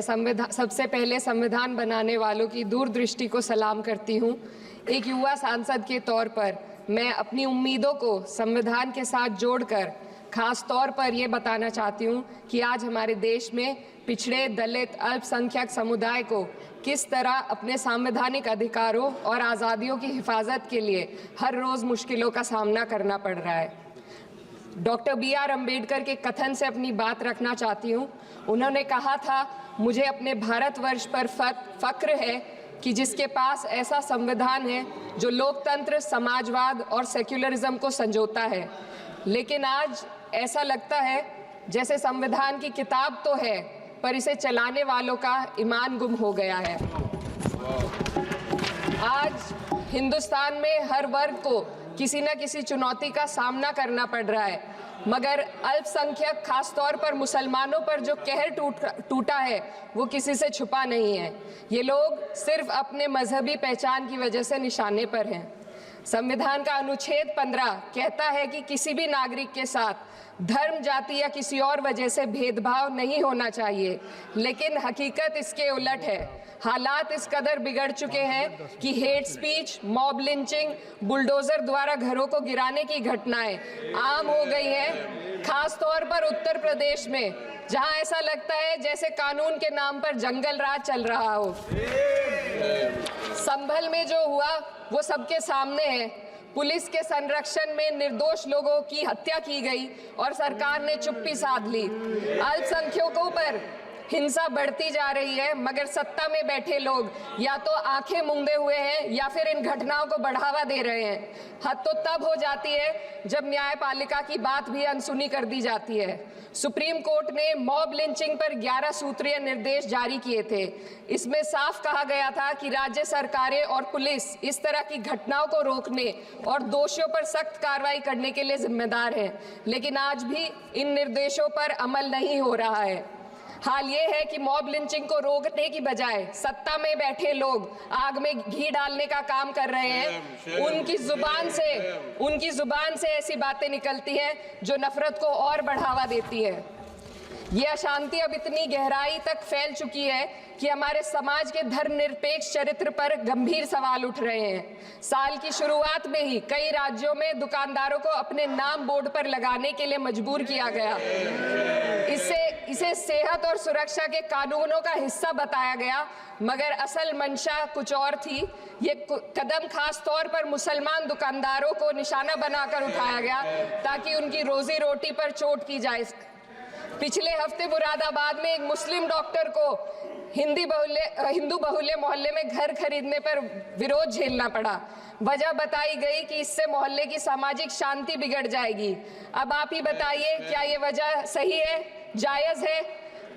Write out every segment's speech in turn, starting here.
सबसे पहले संविधान बनाने वालों की दूरदृष्टि को सलाम करती हूँ। एक युवा सांसद के तौर पर मैं अपनी उम्मीदों को संविधान के साथ जोड़कर खास तौर पर ये बताना चाहती हूँ कि आज हमारे देश में पिछड़े, दलित, अल्पसंख्यक समुदाय को किस तरह अपने संवैधानिक अधिकारों और आज़ादियों की हिफाजत के लिए हर रोज़ मुश्किलों का सामना करना पड़ रहा है। Doctor B.R. अम्बेडकर के कथन से अपनी बात रखना चाहती हूँ। उन्होंने कहा था, मुझे अपने भारतवर्ष पर फक्र है कि जिसके पास ऐसा संविधान है जो लोकतंत्र, समाजवाद और सेक्युलरिज्म को संजोता है। लेकिन आज ऐसा लगता है जैसे संविधान की किताब तो है पर इसे चलाने वालों का ईमान गुम हो गया है। आज हिंदुस्तान में हर वर्ग को किसी न किसी चुनौती का सामना करना पड़ रहा है, मगर अल्पसंख्यक खास तौर पर मुसलमानों पर जो कहर टूटा है वो किसी से छुपा नहीं है। ये लोग सिर्फ अपने मजहबी पहचान की वजह से निशाने पर हैं। संविधान का अनुच्छेद 15 कहता है कि किसी भी नागरिक के साथ धर्म, जाति या किसी और वजह से भेदभाव नहीं होना चाहिए, लेकिन हकीकत इसके उलट है। हालात इस कदर बिगड़ चुके हैं कि hate speech, mob lynching, bulldozer द्वारा घरों को गिराने की घटनाएं आम हो गई हैं। खास तौर पर उत्तर प्रदेश में, जहां ऐसा लगता है जैसे कानून के नाम पर जंगल राज चल रहा हो। संभल में जो हुआ वो सबके सामने है। पुलिस के संरक्षण में निर्दोष लोगों की हत्या की गई और सरकार ने चुप्पी साध ली। अल्पसंख्यकों पर हिंसा बढ़ती जा रही है, मगर सत्ता में बैठे लोग या तो आंखें मूंदे हुए हैं या फिर इन घटनाओं को बढ़ावा दे रहे हैं। हद तो तब हो जाती है जब न्यायपालिका की बात भी अनसुनी कर दी जाती है। सुप्रीम कोर्ट ने मॉब लिंचिंग पर 11 सूत्रीय निर्देश जारी किए थे। इसमें साफ कहा गया था कि राज्य सरकारें और पुलिस इस तरह की घटनाओं को रोकने और दोषियों पर सख्त कार्रवाई करने के लिए जिम्मेदार हैं, लेकिन आज भी इन निर्देशों पर अमल नहीं हो रहा है। हाल ये है कि मॉब लिंचिंग को रोकने की बजाय सत्ता में बैठे लोग आग में घी डालने का काम कर रहे हैं। उनकी जुबान से ऐसी बातें निकलती हैं जो नफरत को और बढ़ावा देती है। ये अशांति अब इतनी गहराई तक फैल चुकी है कि हमारे समाज के धर्मनिरपेक्ष चरित्र पर गंभीर सवाल उठ रहे हैं। साल की शुरुआत में ही कई राज्यों में दुकानदारों को अपने नाम बोर्ड पर लगाने के लिए मजबूर किया गया। इसे सेहत और सुरक्षा के कानूनों का हिस्सा बताया गया, मगर असल मंशा कुछ और थी। ये कदम खास तौर पर मुसलमान दुकानदारों को निशाना बनाकर उठाया गया ताकि उनकी रोजी रोटी पर चोट की जाए। पिछले हफ्ते मुरादाबाद में एक मुस्लिम डॉक्टर को हिंदू बहुल्य मोहल्ले में घर खरीदने पर विरोध झेलना पड़ा। वजह बताई गई कि इससे मोहल्ले की सामाजिक शांति बिगड़ जाएगी। अब आप ही बताइए, क्या ये वजह सही है, जायज है?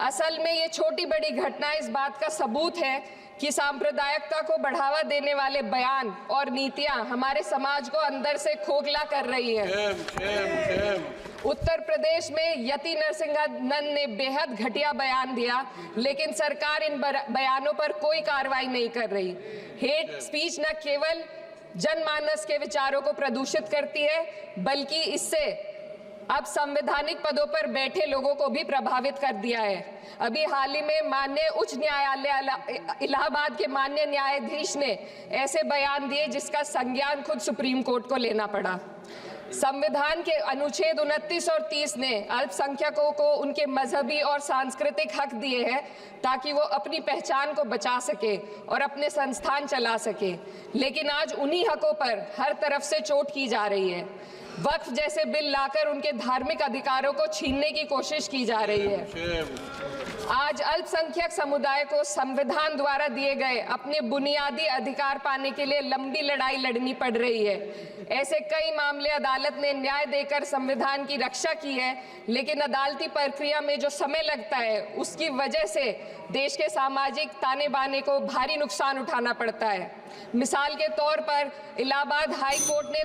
असल में ये छोटी बड़ी घटना इस बात का सबूत है कि सांप्रदायिकता को बढ़ावा देने वाले बयान और नीतियां हमारे समाज को अंदर से खोखला कर रही है। उत्तर प्रदेश में यति नरसिंहन ने बेहद घटिया बयान दिया, लेकिन सरकार इन बयानों पर कोई कार्रवाई नहीं कर रही। हेट स्पीच न केवल जनमानस के विचारों को प्रदूषित करती है, बल्कि इससे अब संवैधानिक पदों पर बैठे लोगों को भी प्रभावित कर दिया है। अभी हाल ही में माननीय उच्च न्यायालय इलाहाबाद के माननीय न्यायाधीश ने ऐसे बयान दिए जिसका संज्ञान खुद सुप्रीम कोर्ट को लेना पड़ा। संविधान के अनुच्छेद 29 और 30 ने अल्पसंख्यकों को उनके मजहबी और सांस्कृतिक हक दिए हैं ताकि वो अपनी पहचान को बचा सके और अपने संस्थान चला सके, लेकिन आज उन्हीं हकों पर हर तरफ से चोट की जा रही है। वक्फ जैसे बिल लाकर उनके धार्मिक अधिकारों को छीनने की कोशिश की जा रही है। आज अल्पसंख्यक समुदाय को संविधान द्वारा दिए गए अपने बुनियादी अधिकार पाने के लिए लंबी लड़ाई लड़नी पड़ रही है। ऐसे कई मामले अदालत ने न्याय देकर संविधान की रक्षा की है, लेकिन अदालती प्रक्रिया में जो समय लगता है उसकी वजह से देश के सामाजिक ताने बाने को भारी नुकसान उठाना पड़ता है। मिसाल के तौर पर इलाहाबाद हाई कोर्ट ने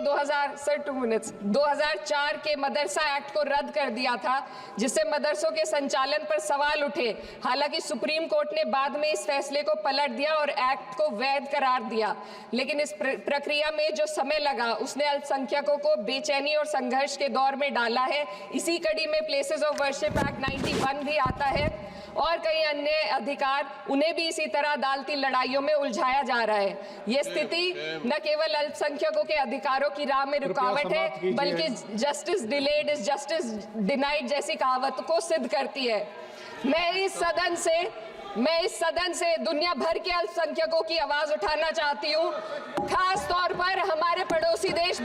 2004 के मदरसा एक्ट को रद्द कर दिया था, जिससे मदरसों के संचालन पर सवाल उठे। हालांकि सुप्रीम कोर्ट ने बाद में इस फैसले को पलट दिया और एक्ट को वैध करार दिया, लेकिन इस प्रक्रिया में जो समय लगा उसने अल्पसंख्यकों को बेचैनी और संघर्ष के दौर में डाला है। इसी कड़ी में प्लेसेस ऑफ वर्शिप एक्ट 91 भी आता है और कई अन्य अधिकार, उन्हें भी इसी तरह अदालती लड़ाइयों में उलझाया जा रहा है। ये स्थिति न केवल अल्पसंख्यकों के अधिकारों की राह में रुकावट है, बल्कि justice delayed is justice denied जैसी कहावत को सिद्ध करती है। मैं इस सदन से दुनिया भर के अल्पसंख्यकों की आवाज उठाना चाहती हूँ, खास तौर पर हमारे पड़ोसी देश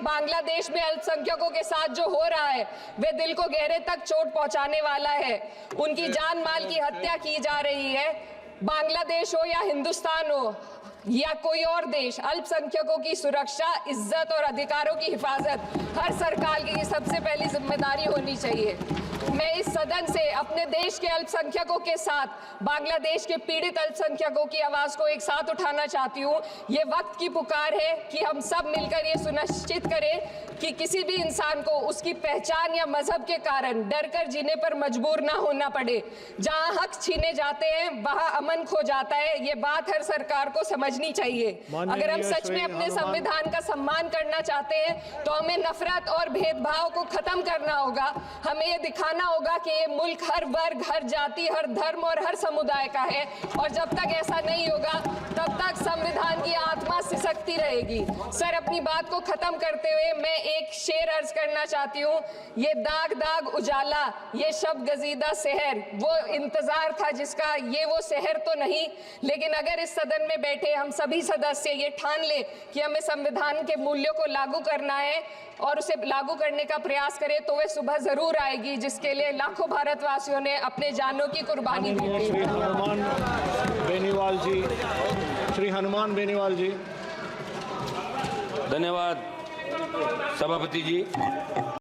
बांग्लादेश में अल्पसंख्यकों के साथ जो हो रहा है वे दिल को गहरे तक चोट पहुंचाने वाला है। उनकी जान माल की हत्या की जा रही है। बांग्लादेश हो या हिंदुस्तान हो या कोई और देश, अल्पसंख्यकों की सुरक्षा, इज्जत और अधिकारों की हिफाजत हर सरकार की सबसे पहली जिम्मेदारी होनी चाहिए। मैं इस सदन से अपने देश के अल्पसंख्यकों के साथ बांग्लादेश के पीड़ित अल्पसंख्यकों की आवाज को एक साथ उठाना चाहती हूँ। ये वक्त की पुकार है कि हम सब मिलकर ये सुनिश्चित करें कि किसी भी इंसान को उसकी पहचान या मजहब के कारण डरकर जीने पर मजबूर ना होना पड़े। जहाँ हक छीने जाते हैं वहाँ अमन खो जाता है। ये बात हर सरकार को समझनी चाहिए। अगर हम सच में अपने संविधान का सम्मान करना चाहते हैं तो हमें नफरत और भेदभाव को खत्म करना होगा। हमें ये दिखाना होगा कि ये मुल्क हर वर्ग, हर जाति, हर धर्म और हर समुदाय का है, और जब तक ऐसा नहीं होगा तब तक संविधान की आत्मा सिसकती रहेगी। सर, अपनी बात को खत्म करते हुए मैं एक शेर अर्ज करना चाहती हूँ। ये दाग दाग उजाला, ये शब गजीदा शहर, वो इंतजार था जिसका, ये वो शहर तो नहीं। लेकिन अगर इस सदन में बैठे हम सभी सदस्य ये ठान ले कि हमें संविधान के मूल्यों को लागू करना है और उसे लागू करने का प्रयास करें, तो वह सुबह जरूर आएगी जिसके लिए लाखों भारतवासियों ने अपने जानों की कुर्बानी दी थी। श्री हनुमान बेनीवाल जी। धन्यवाद सभापति जी।